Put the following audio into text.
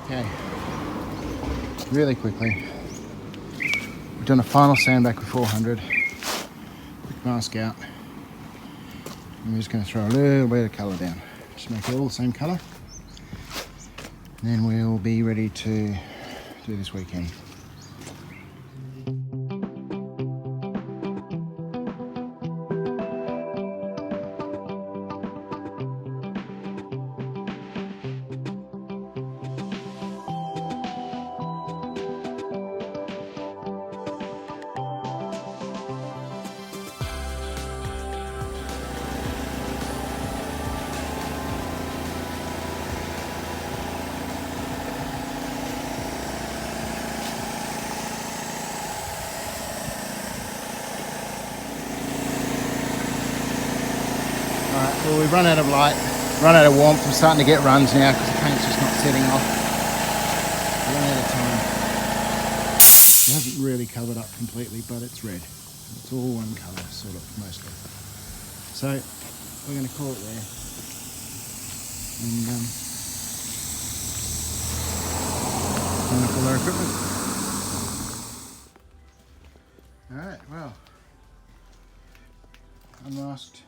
Okay, really quickly, we've done a final sandback with 400. Quick mask out. And we're just going to throw a little bit of colour down. Just make it all the same colour. And then we'll be ready to do this weekend. Well, we've run out of light, run out of warmth. I'm starting to get runs now because the paint's just not setting off. Run out of time. It hasn't really covered up completely, but it's red. It's all one colour, sort of, mostly. So we're going to call it there. And turn up all our equipment. All right, well, unmasked.